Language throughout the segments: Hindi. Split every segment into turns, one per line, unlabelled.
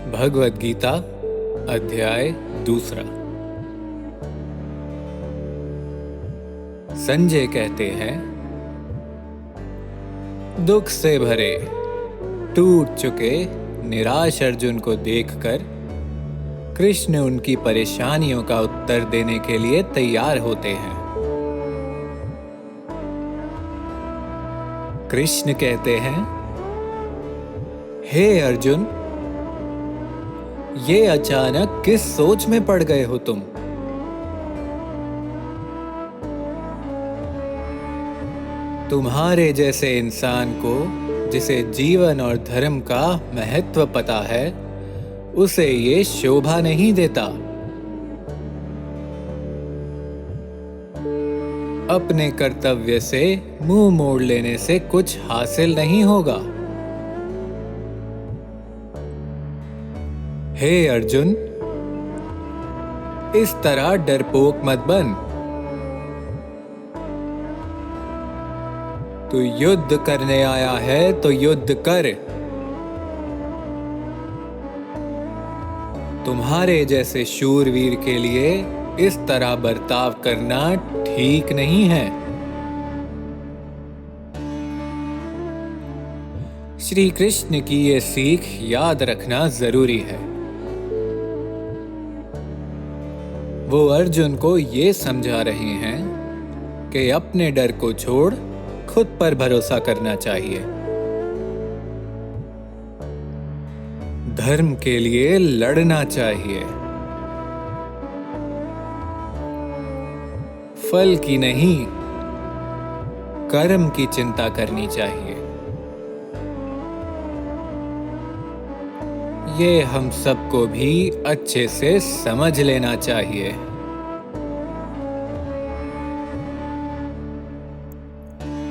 भगवद गीता अध्याय 2। संजय कहते हैं, दुख से भरे टूट चुके निराश अर्जुन को देखकर कृष्ण उनकी परेशानियों का उत्तर देने के लिए तैयार होते हैं। कृष्ण कहते हैं, हे अर्जुन, ये अचानक किस सोच में पड़ गए हो तुम? तुम्हारे जैसे इंसान को जिसे जीवन और धर्म का महत्व पता है, उसे ये शोभा नहीं देता। अपने कर्तव्य से मुंह मोड़ लेने से कुछ हासिल नहीं होगा। हे अर्जुन, इस तरह डरपोक मत बन। तू युद्ध करने आया है तो युद्ध कर। तुम्हारे जैसे शूरवीर के लिए इस तरह बर्ताव करना ठीक नहीं है। श्री कृष्ण की ये सीख याद रखना जरूरी है। वो अर्जुन को ये समझा रहे हैं कि अपने डर को छोड़ खुद पर भरोसा करना चाहिए। धर्म के लिए लड़ना चाहिए। फल की नहीं, कर्म की चिंता करनी चाहिए। ये हम सबको भी अच्छे से समझ लेना चाहिए।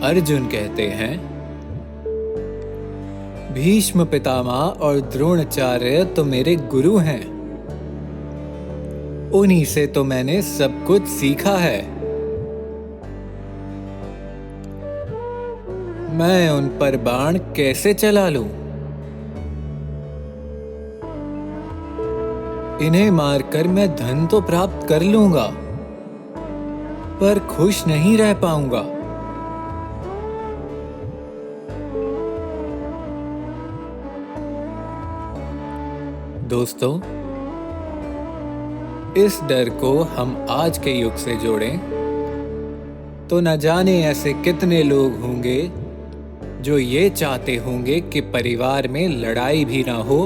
अर्जुन कहते हैं, भीष्म पितामह और द्रोणाचार्य तो मेरे गुरु हैं। उन्हीं से तो मैंने सब कुछ सीखा है। मैं उन पर बाण कैसे चला लूं? इन्हें मारकर मैं धन तो प्राप्त कर लूंगा, पर खुश नहीं रह पाऊंगा। दोस्तों, इस डर को हम आज के युग से जोड़ें तो न जाने ऐसे कितने लोग होंगे जो ये चाहते होंगे कि परिवार में लड़ाई भी ना हो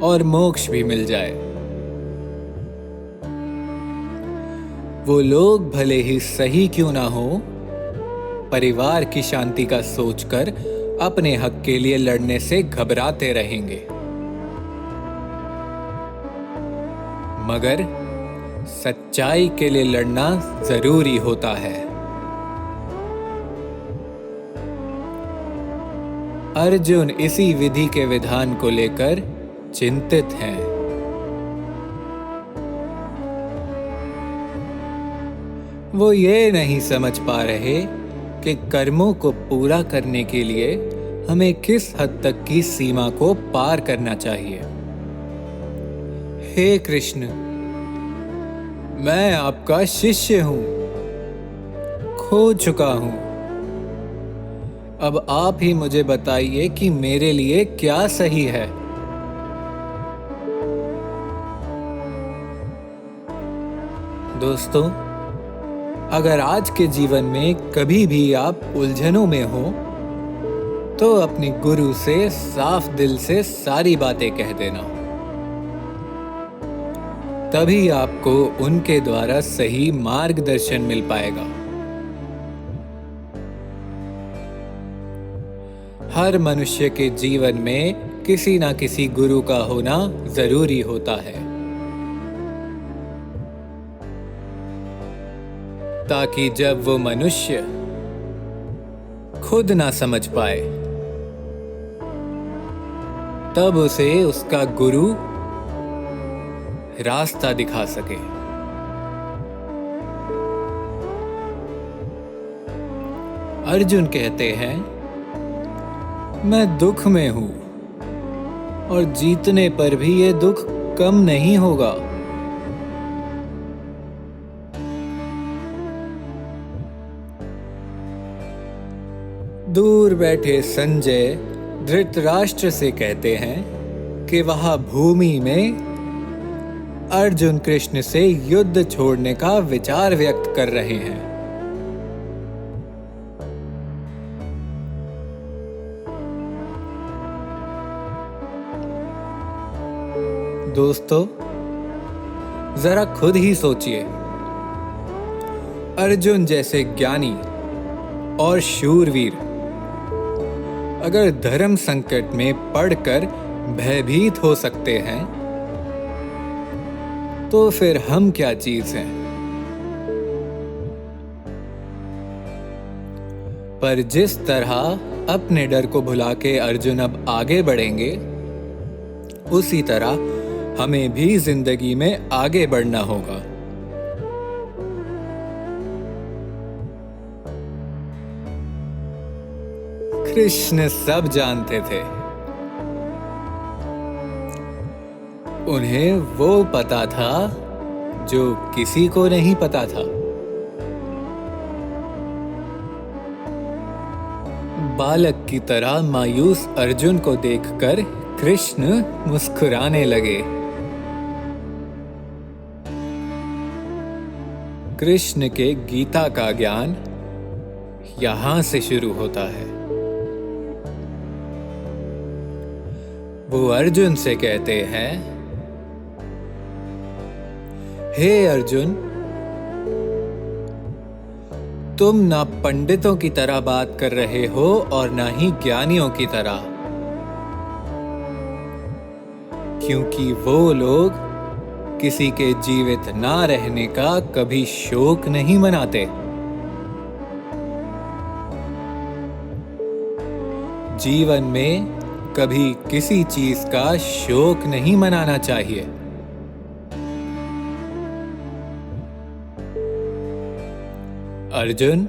और मोक्ष भी मिल जाए। वो लोग भले ही सही क्यों ना हो, परिवार की शांति का सोचकर अपने हक के लिए लड़ने से घबराते रहेंगे। मगर सच्चाई के लिए लड़ना जरूरी होता है। अर्जुन इसी विधि के विधान को लेकर चिंतित हैं। वो ये नहीं समझ पा रहे कि कर्मों को पूरा करने के लिए हमें किस हद तक की सीमा को पार करना चाहिए। हे कृष्ण, मैं आपका शिष्य हूं, खो चुका हूं। अब आप ही मुझे बताइए कि मेरे लिए क्या सही है। दोस्तों, अगर आज के जीवन में कभी भी आप उलझनों में हो तो अपने गुरु से साफ दिल से सारी बातें कह देना। तभी आपको उनके द्वारा सही मार्गदर्शन मिल पाएगा। हर मनुष्य के जीवन में किसी ना किसी गुरु का होना जरूरी होता है, ताकि जब वो मनुष्य खुद ना समझ पाए, तब उसे उसका गुरु रास्ता दिखा सके। अर्जुन कहते हैं, मैं दुख में हूं और जीतने पर भी ये दुख कम नहीं होगा। दूर बैठे संजय धृतराष्ट्र से कहते हैं कि वह भूमि में अर्जुन कृष्ण से युद्ध छोड़ने का विचार व्यक्त कर रहे हैं। दोस्तों, जरा खुद ही सोचिए, अर्जुन जैसे ज्ञानी और शूरवीर अगर धर्म संकट में पड़कर भयभीत हो सकते हैं, तो फिर हम क्या चीज हैं। पर जिस तरह अपने डर को भुला के अर्जुन अब आगे बढ़ेंगे, उसी तरह हमें भी जिंदगी में आगे बढ़ना होगा। कृष्ण सब जानते थे। उन्हें वो पता था जो किसी को नहीं पता था। बालक की तरह मायूस अर्जुन को देखकर कृष्ण मुस्कुराने लगे। कृष्ण के गीता का ज्ञान यहां से शुरू होता है। वो अर्जुन से कहते हैं, हे अर्जुन, तुम ना पंडितों की तरह बात कर रहे हो और ना ही ज्ञानियों की तरह, क्योंकि वो लोग किसी के जीवित ना रहने का कभी शोक नहीं मनाते। जीवन में कभी किसी चीज का शोक नहीं मनाना चाहिए। अर्जुन,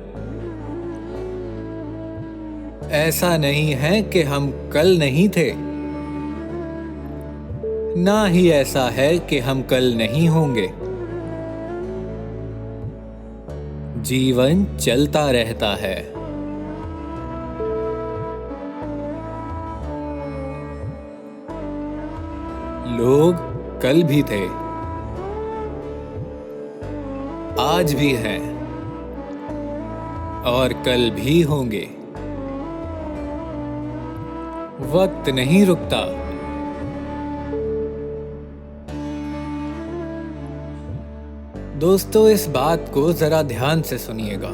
ऐसा नहीं है कि हम कल नहीं थे, ना ही ऐसा है कि हम कल नहीं होंगे। जीवन चलता रहता है। लोग कल भी थे, आज भी हैं और कल भी होंगे। वक्त नहीं रुकता। दोस्तों, इस बात को जरा ध्यान से सुनिएगा।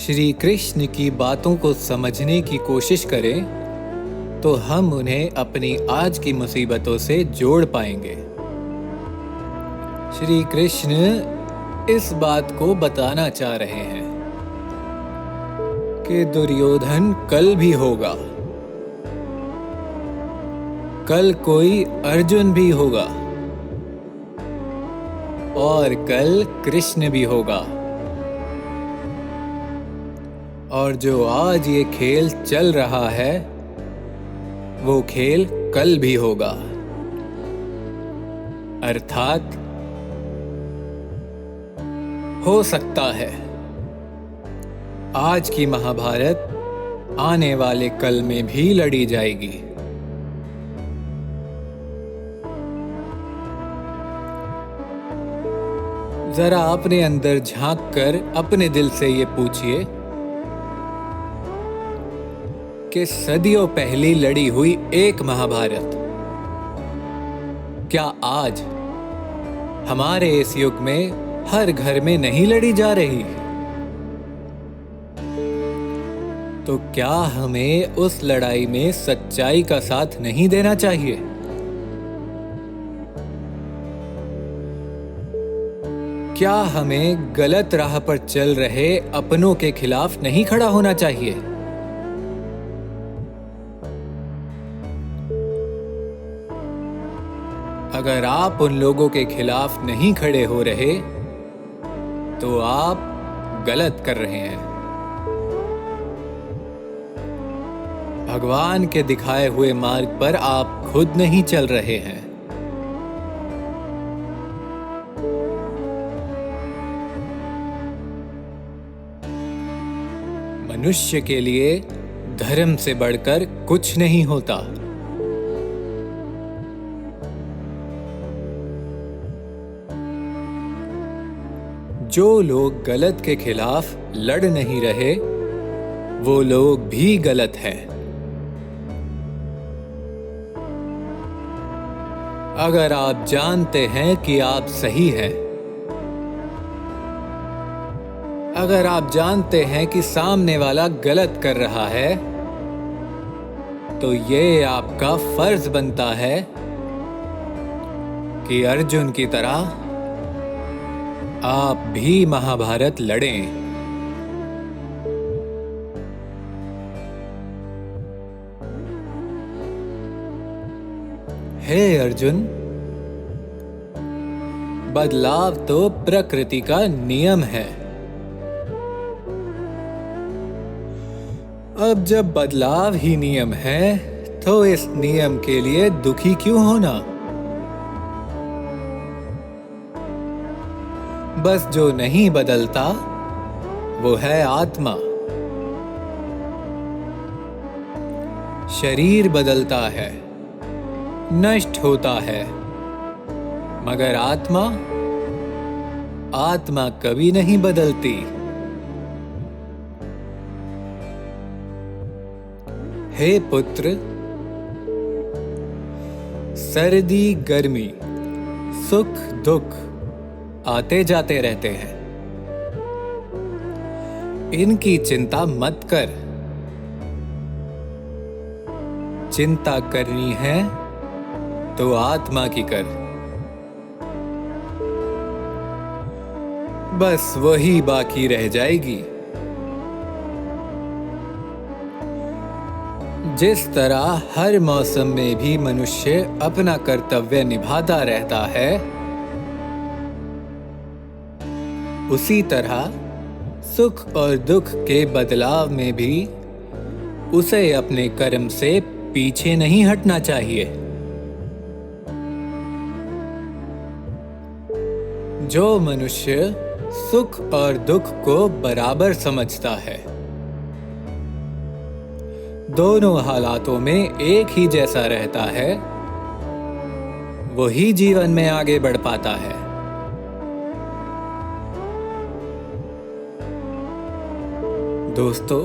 श्री कृष्ण की बातों को समझने की कोशिश करें तो हम उन्हें अपनी आज की मुसीबतों से जोड़ पाएंगे। श्री कृष्ण इस बात को बताना चाह रहे हैं कि दुर्योधन कल भी होगा, कल कोई अर्जुन भी होगा और कल कृष्ण भी होगा। और जो आज ये खेल चल रहा है, वो खेल कल भी होगा। अर्थात हो सकता है आज की महाभारत आने वाले कल में भी लड़ी जाएगी। जरा अपने अंदर झांक कर अपने दिल से ये पूछिए कि सदियों पहले लड़ी हुई एक महाभारत क्या आज हमारे इस युग में हर घर में नहीं लड़ी जा रही? तो क्या हमें उस लड़ाई में सच्चाई का साथ नहीं देना चाहिए? क्या हमें गलत राह पर चल रहे अपनों के खिलाफ नहीं खड़ा होना चाहिए? अगर आप उन लोगों के खिलाफ नहीं खड़े हो रहे, तो आप गलत कर रहे हैं। भगवान के दिखाए हुए मार्ग पर आप खुद नहीं चल रहे हैं। मनुष्य के लिए धर्म से बढ़कर कुछ नहीं होता। जो लोग गलत के खिलाफ लड़ नहीं रहे, वो लोग भी गलत हैं। अगर आप जानते हैं कि आप सही हैं, अगर आप जानते हैं कि सामने वाला गलत कर रहा है, तो ये आपका फर्ज बनता है कि अर्जुन की तरह आप भी महाभारत लड़ें। हे अर्जुन, बदलाव तो प्रकृति का नियम है। अब जब बदलाव ही नियम है, तो इस नियम के लिए दुखी क्यों होना? बस जो नहीं बदलता वो है आत्मा। शरीर बदलता है, नष्ट होता है, मगर आत्मा कभी नहीं बदलती। हे पुत्र, सर्दी गर्मी, सुख दुख आते जाते रहते हैं। इनकी चिंता मत कर। चिंता करनी है तो आत्मा की कर। बस वही बाकी रह जाएगी। जिस तरह हर मौसम में भी मनुष्य अपना कर्तव्य निभाता रहता है, उसी तरह सुख और दुख के बदलाव में भी उसे अपने कर्म से पीछे नहीं हटना चाहिए। जो मनुष्य सुख और दुख को बराबर समझता है, दोनों हालातों में एक ही जैसा रहता है, वही जीवन में आगे बढ़ पाता है। दोस्तों,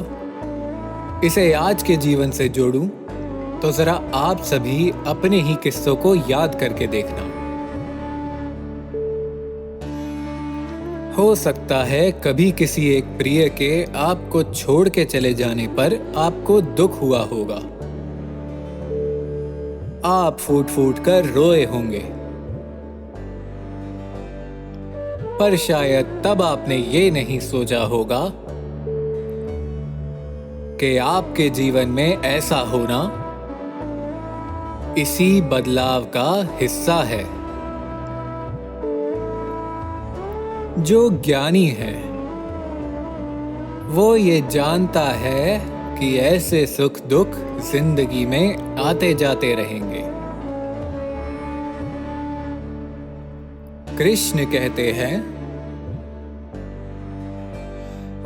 इसे आज के जीवन से जोड़ूं तो जरा आप सभी अपने ही किस्सों को याद करके देखना। हो सकता है कभी किसी एक प्रिय के आपको छोड़ के चले जाने पर आपको दुख हुआ होगा। आप फूट फूट कर रोए होंगे। पर शायद तब आपने ये नहीं सोचा होगा कि आपके जीवन में ऐसा होना इसी बदलाव का हिस्सा है। जो ज्ञानी है वो ये जानता है कि ऐसे सुख दुख जिंदगी में आते जाते रहेंगे। कृष्ण कहते हैं,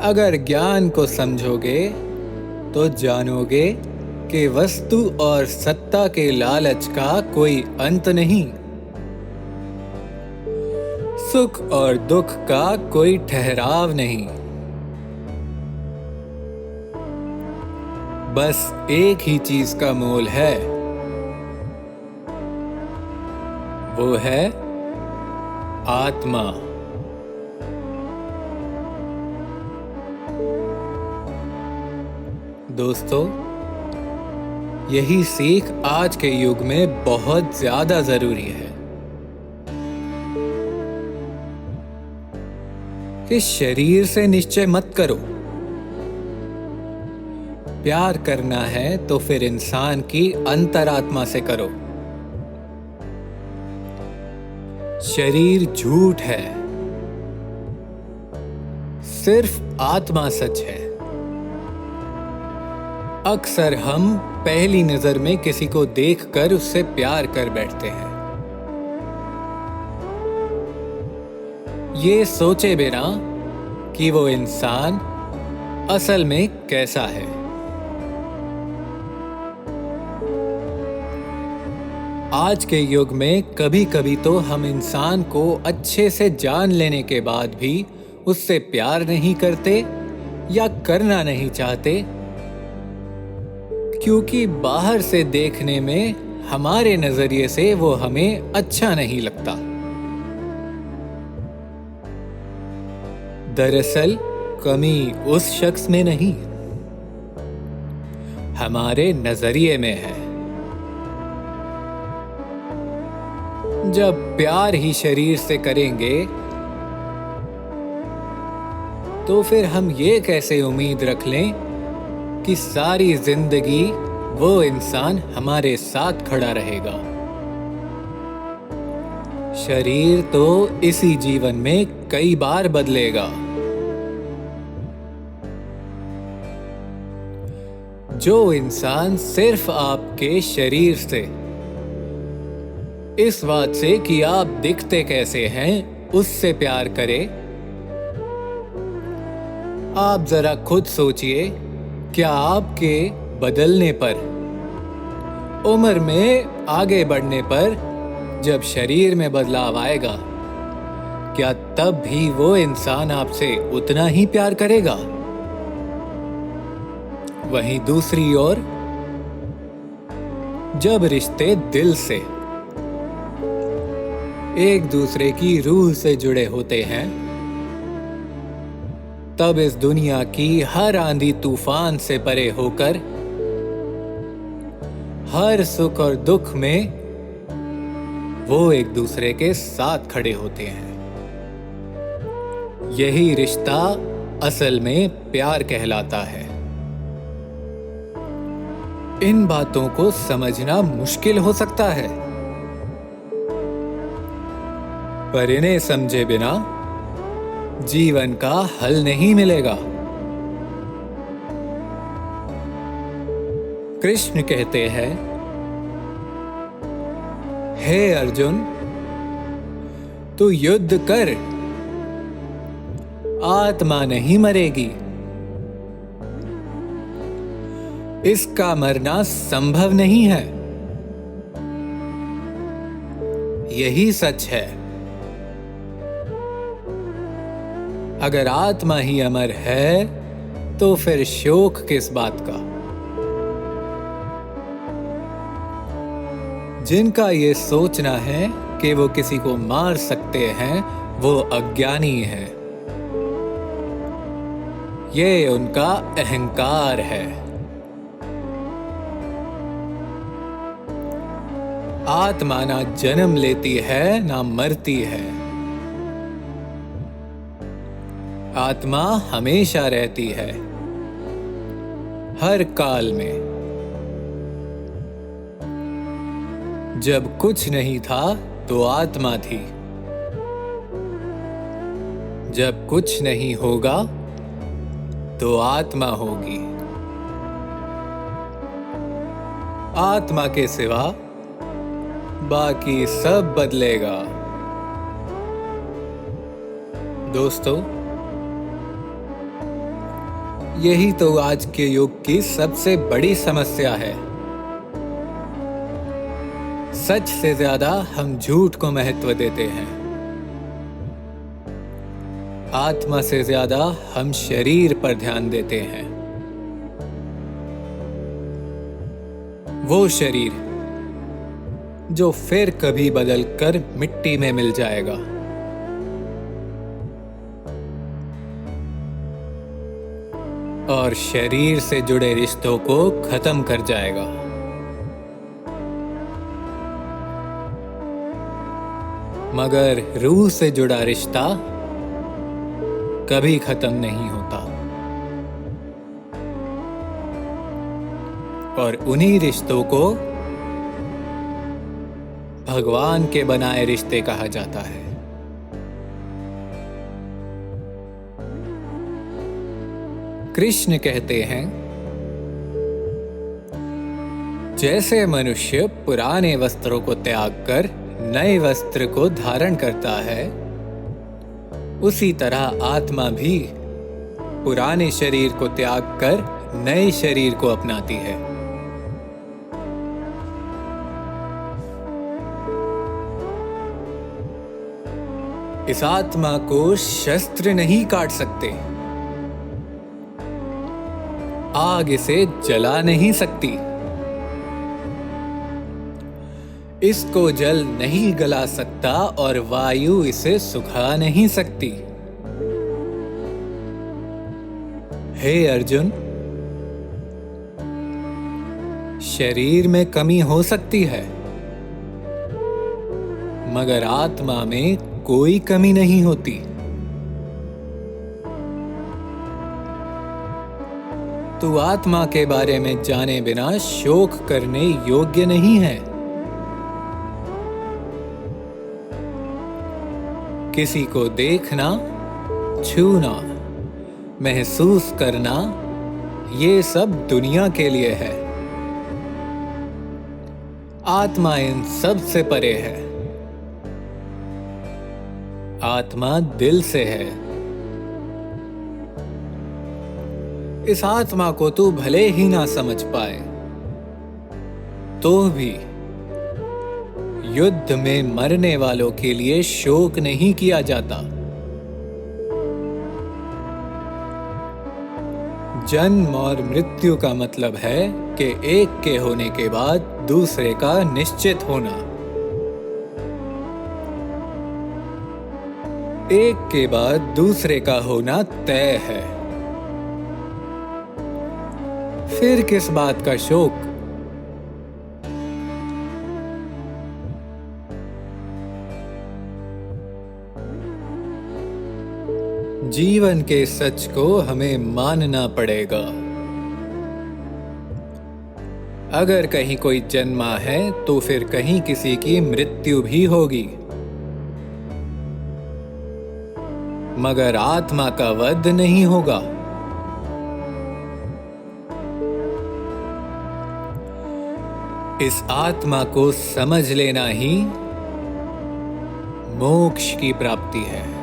अगर ज्ञान को समझोगे तो जानोगे कि वस्तु और सत्ता के लालच का कोई अंत नहीं, सुख और दुख का कोई ठहराव नहीं। बस एक ही चीज का मोल है, वो है आत्मा। दोस्तों, यही सीख आज के युग में बहुत ज्यादा जरूरी है कि शरीर से निश्चय मत करो। प्यार करना है तो फिर इंसान की अंतरात्मा से करो। शरीर झूठ है, सिर्फ आत्मा सच है। अक्सर हम पहली नजर में किसी को देखकर उससे प्यार कर बैठते हैं, ये सोचे बिना कि वो इंसान असल में कैसा है। आज के युग में कभी कभी तो हम इंसान को अच्छे से जान लेने के बाद भी उससे प्यार नहीं करते या करना नहीं चाहते, क्योंकि बाहर से देखने में हमारे नजरिए से वो हमें अच्छा नहीं लगता। दरअसल कमी उस शख्स में नहीं, हमारे नजरिए में है। जब प्यार ही शरीर से करेंगे तो फिर हम ये कैसे उम्मीद रख लें कि सारी जिंदगी वो इंसान हमारे साथ खड़ा रहेगा। शरीर तो इसी जीवन में कई बार बदलेगा। जो इंसान सिर्फ आपके शरीर से, इस बात से कि आप दिखते कैसे हैं, उससे प्यार करे, आप जरा खुद सोचिए, क्या आपके बदलने पर, उम्र में आगे बढ़ने पर, जब शरीर में बदलाव आएगा, क्या तब भी वो इंसान आपसे उतना ही प्यार करेगा? वहीं दूसरी ओर, जब रिश्ते दिल से, एक दूसरे की रूह से जुड़े होते हैं, तब इस दुनिया की हर आंधी तूफान से परे होकर हर सुख और दुख में वो एक दूसरे के साथ खड़े होते हैं। यही रिश्ता असल में प्यार कहलाता है। इन बातों को समझना मुश्किल हो सकता है, पर इन्हें समझे बिना जीवन का हल नहीं मिलेगा। कृष्ण कहते हैं, हे अर्जुन, तू युद्ध कर, आत्मा नहीं मरेगी। इसका मरना संभव नहीं है। यही सच है। अगर आत्मा ही अमर है तो फिर शोक किस बात का? जिनका ये सोचना है कि वो किसी को मार सकते हैं, वो अज्ञानी है। ये उनका अहंकार है। आत्मा ना जन्म लेती है ना मरती है। आत्मा हमेशा रहती है, हर काल में। जब कुछ नहीं था तो आत्मा थी, जब कुछ नहीं होगा तो आत्मा होगी। आत्मा के सिवा बाकी सब बदलेगा। दोस्तों, यही तो आज के युग की सबसे बड़ी समस्या है। सच से ज्यादा हम झूठ को महत्व देते हैं। आत्मा से ज्यादा हम शरीर पर ध्यान देते हैं। वो शरीर जो फिर कभी बदलकर मिट्टी में मिल जाएगा। और शरीर से जुड़े रिश्तों को खत्म कर जाएगा। मगर रूह से जुड़ा रिश्ता कभी खत्म नहीं होता। और उन्हीं रिश्तों को भगवान के बनाए रिश्ते कहा जाता है। कृष्ण कहते हैं, जैसे मनुष्य पुराने वस्त्रों को त्याग कर नए वस्त्र को धारण करता है, उसी तरह आत्मा भी पुराने शरीर को त्याग कर नए शरीर को अपनाती है। इस आत्मा को शस्त्र नहीं काट सकते, आग इसे जला नहीं सकती, इसको जल नहीं गला सकता और वायु इसे सुखा नहीं सकती। हे अर्जुन, शरीर में कमी हो सकती है, मगर आत्मा में कोई कमी नहीं होती। तू आत्मा के बारे में जाने बिना शोक करने योग्य नहीं है। किसी को देखना, छूना, महसूस करना, ये सब दुनिया के लिए है। आत्मा इन सब से परे है। आत्मा दिल से है। इस आत्मा को तू भले ही ना समझ पाए, तो भी युद्ध में मरने वालों के लिए शोक नहीं किया जाता। जन्म और मृत्यु का मतलब है कि एक के होने के बाद दूसरे का निश्चित होना। एक के बाद दूसरे का होना तय है। फिर किस बात का शोक? जीवन के सच को हमें मानना पड़ेगा। अगर कहीं कोई जन्मा है तो फिर कहीं किसी की मृत्यु भी होगी, मगर आत्मा का वध नहीं होगा। इस आत्मा को समझ लेना ही मोक्ष की प्राप्ति है।